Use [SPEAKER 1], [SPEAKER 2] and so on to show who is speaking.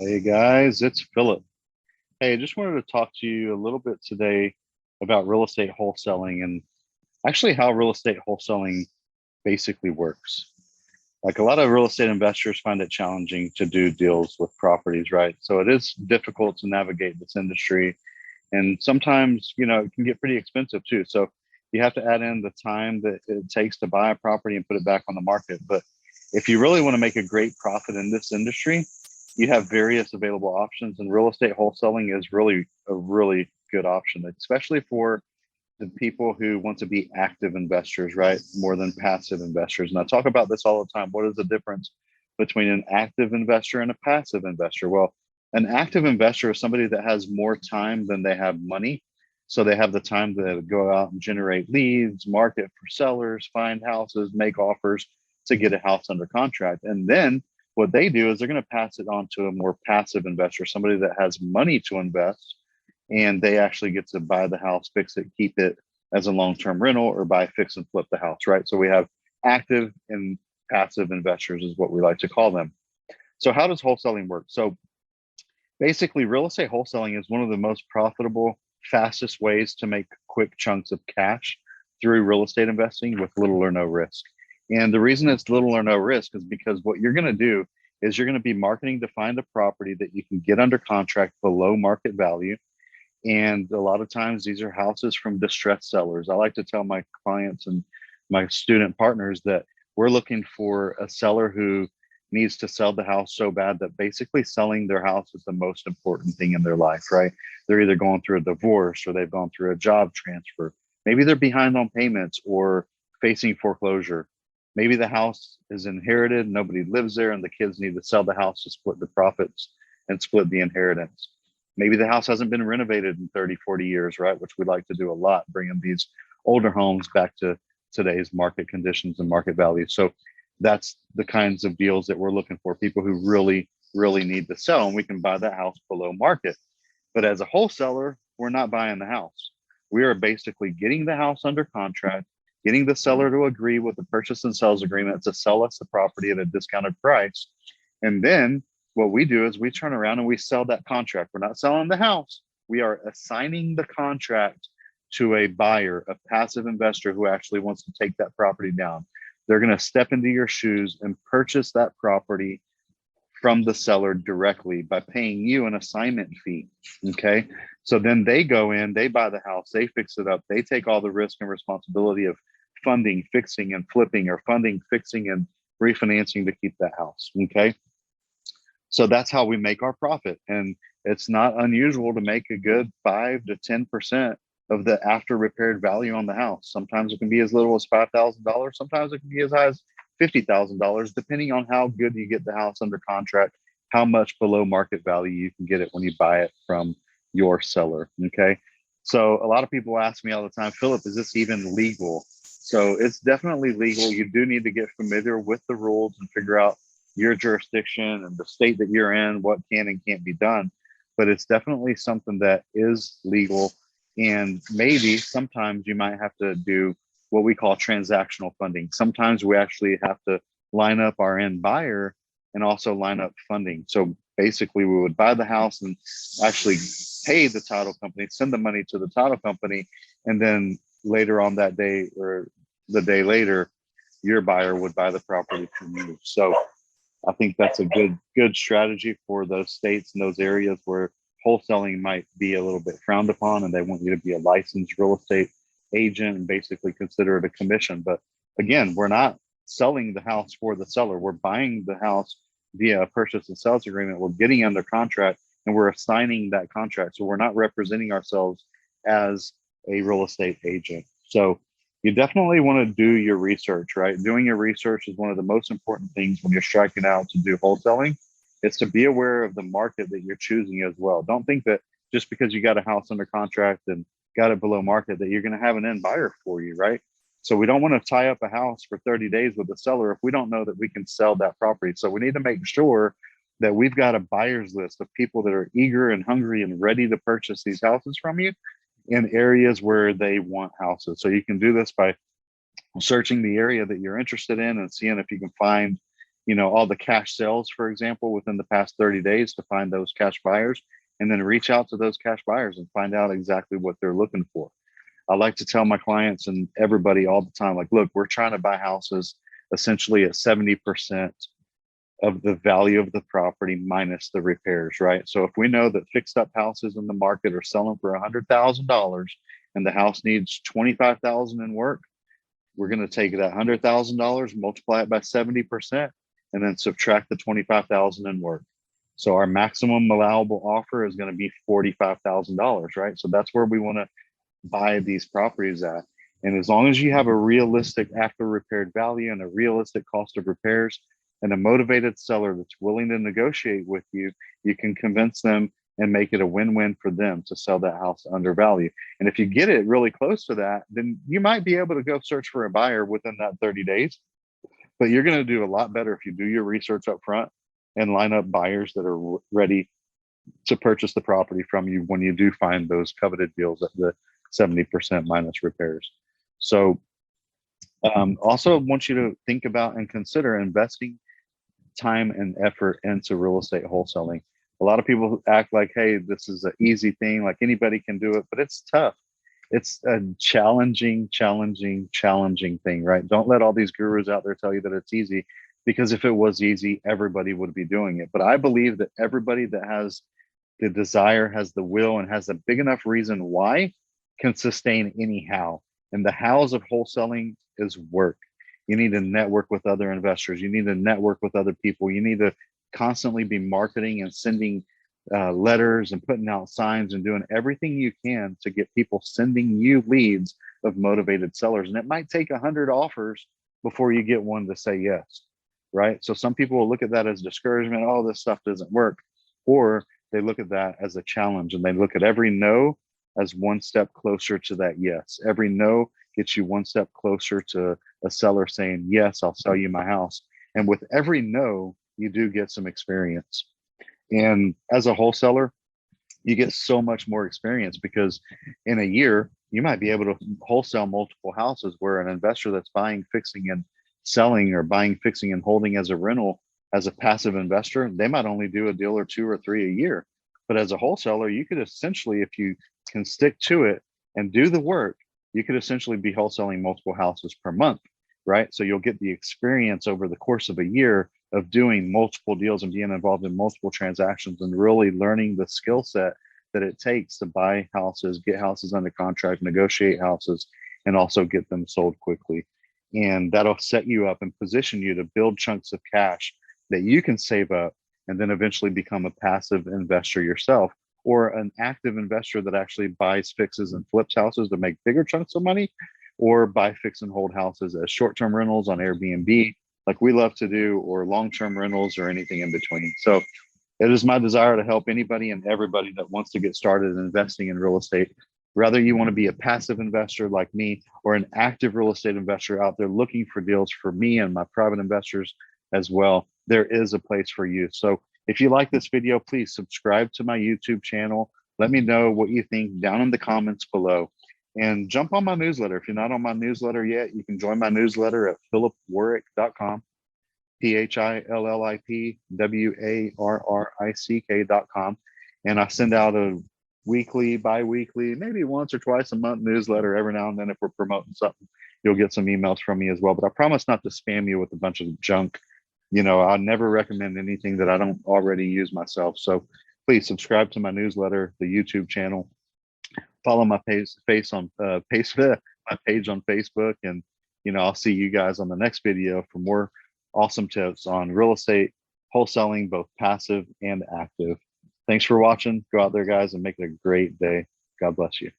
[SPEAKER 1] Hey guys, it's Philip. Hey, I just wanted to talk to you a little bit today about real estate wholesaling and actually how real estate wholesaling basically works. Like a lot of real estate investors find it challenging to do deals with properties, right? So it is difficult to navigate this industry. And sometimes, it can get pretty expensive too. So you have to add in the time that it takes to buy a property and put it back on the market. But if you really want to make a great profit in this industry, you have various available options, and real estate wholesaling is really a really good option, especially for the people who want to be active investors, right? More than passive investors. And I talk about this all the time. What is the difference between an active investor and a passive investor? Well, an active investor is somebody that has more time than they have money. So they have the time to go out and generate leads, market for sellers, find houses, make offers to get a house under contract. And then what they do is they're going to pass it on to a more passive investor, somebody that has money to invest, and they actually get to buy the house, fix it, keep it as a long-term rental, or buy, fix, and flip the house, right? So we have active and passive investors is what we like to call them. So how does wholesaling work? So basically, real estate wholesaling is one of the most profitable, fastest ways to make quick chunks of cash through real estate investing with little or no risk. And the reason it's little or no risk is because what you're going to do is you're going to be marketing to find a property that you can get under contract below market value. And a lot of times these are houses from distressed sellers. I like to tell my clients and my student partners that we're looking for a seller who needs to sell the house so bad that basically selling their house is the most important thing in their life, right? They're either going through a divorce or they've gone through a job transfer. Maybe they're behind on payments or facing foreclosure. Maybe the house is inherited, nobody lives there, and the kids need to sell the house to split the profits and split the inheritance. Maybe the house hasn't been renovated in 30, 40 years, right? Which we like to do a lot, bringing these older homes back to today's market conditions and market value. So that's the kinds of deals that we're looking for, people who really, really need to sell, and we can buy that house below market. But as a wholesaler, we're not buying the house. We are basically getting the house under contract, getting the seller to agree with the purchase and sales agreement to sell us the property at a discounted price. And then what we do is we turn around and we sell that contract. We're not selling the house. We are assigning the contract to a buyer, a passive investor who actually wants to take that property down. They're going to step into your shoes and purchase that property from the seller directly by paying you an assignment fee. Okay. So then they go in, they buy the house, they fix it up, they take all the risk and responsibility of funding, fixing, and flipping, or funding, fixing, and refinancing to keep that house. Okay. So that's how we make our profit. And it's not unusual to make a good 5 to 10% of the after repaired value on the house. Sometimes it can be as little as $5,000. Sometimes it can be as high as $50,000, depending on how good you get the house under contract, how much below market value you can get it when you buy it from your seller. Okay. So a lot of people ask me all the time, Philip, is this even legal? So it's definitely legal. You do need to get familiar with the rules and figure out your jurisdiction and the state that you're in, what can and can't be done. But it's definitely something that is legal. And maybe sometimes you might have to do what we call transactional funding. Sometimes we actually have to line up our end buyer and also line up funding. So basically we would buy the house and actually pay the title company, send the money to the title company, and then later on that day or the day later, your buyer would buy the property from you. So I think that's a good strategy for those states and those areas where wholesaling might be a little bit frowned upon, and they want you to be a licensed real estate agent and basically consider it a commission. But again, we're not selling the house for the seller. We're buying the house via a purchase and sales agreement. We're getting under contract and we're assigning that contract. So we're not representing ourselves as a real estate agent. So you definitely want to do your research, right? Doing your research is one of the most important things when you're striking out to do wholesaling. It's to be aware of the market that you're choosing as well. Don't think that just because you got a house under contract and got it below market that you're going to have an end buyer for you, right? So we don't want to tie up a house for 30 days with a seller if we don't know that we can sell that property. So we need to make sure that we've got a buyer's list of people that are eager and hungry and ready to purchase these houses from you in areas where they want houses. So you can do this by searching the area that you're interested in and seeing if you can find all the cash sales, for example, within the past 30 days to find those cash buyers, and then reach out to those cash buyers and find out exactly what they're looking for. I like to tell my clients and everybody all the time, like, look, we're trying to buy houses essentially at 70% of the value of the property minus the repairs, right? So if we know that fixed up houses in the market are selling for $100,000 and the house needs $25,000 in work, we're going to take that $100,000, multiply it by 70%, and then subtract the $25,000 in work. So our maximum allowable offer is going to be $45,000, right? So that's where we want to buy these properties at. And as long as you have a realistic after repaired value and a realistic cost of repairs and a motivated seller that's willing to negotiate with you, you can convince them and make it a win-win for them to sell that house under value. And if you get it really close to that, then you might be able to go search for a buyer within that 30 days. But you're going to do a lot better if you do your research up front and line up buyers that are ready to purchase the property from you when you do find those coveted deals at the 70% minus repairs. So also want you to think about and consider investing time and effort into real estate wholesaling. A lot of people act like, hey, this is an easy thing, like anybody can do it, but it's tough. It's a challenging thing, right? Don't let all these gurus out there tell you that it's easy, because if it was easy, everybody would be doing it. But I believe that everybody that has the desire, has the will, and has a big enough reason why can sustain anyhow. And the hows of wholesaling is work. You need to network with other investors. You need to network with other people. You need to constantly be marketing and sending letters and putting out signs and doing everything you can to get people sending you leads of motivated sellers. And it might take 100 offers before you get one to say yes, right? So some people will look at that as discouragement. Oh, this stuff doesn't work. Or they look at that as a challenge, and they look at every no as one step closer to that yes. Every no gets you one step closer to a seller saying, yes, I'll sell you my house. And with every no, you do get some experience. And as a wholesaler, you get so much more experience, because in a year, you might be able to wholesale multiple houses, where an investor that's buying, fixing, and selling, or buying, fixing, and holding as a rental, as a passive investor, they might only do a deal or two or three a year. But as a wholesaler, you could essentially, if you can stick to it and do the work, you could essentially be wholesaling multiple houses per month, right? So you'll get the experience over the course of a year of doing multiple deals and being involved in multiple transactions, and really learning the skill set that it takes to buy houses, get houses under contract, negotiate houses, and also get them sold quickly. And that'll set you up and position you to build chunks of cash that you can save up and then eventually become a passive investor yourself, or an active investor that actually buys, fixes, and flips houses to make bigger chunks of money, or buy, fix, and hold houses as short-term rentals on Airbnb, like we love to do, or long-term rentals, or anything in between. So it is my desire to help anybody and everybody that wants to get started in investing in real estate. Whether you want to be a passive investor like me, or an active real estate investor out there looking for deals for me and my private investors as well, there is a place for you. So if you like this video, please subscribe to my YouTube channel. Let me know what you think down in the comments below. And jump on my newsletter. If you're not on my newsletter yet, you can join my newsletter at phillipwarrick.com, phillipwarrick.com. And I send out a weekly, bi-weekly, maybe once or twice a month newsletter. Every now and then, if we're promoting something, you'll get some emails from me as well. But I promise not to spam you with a bunch of junk. I never recommend anything that I don't already use myself. So please subscribe to my newsletter, the YouTube channel, follow my page on Facebook, and I'll see you guys on the next video for more awesome tips on real estate wholesaling, both passive and active. Thanks for watching. Go out there, guys, and make it a great day. God bless you.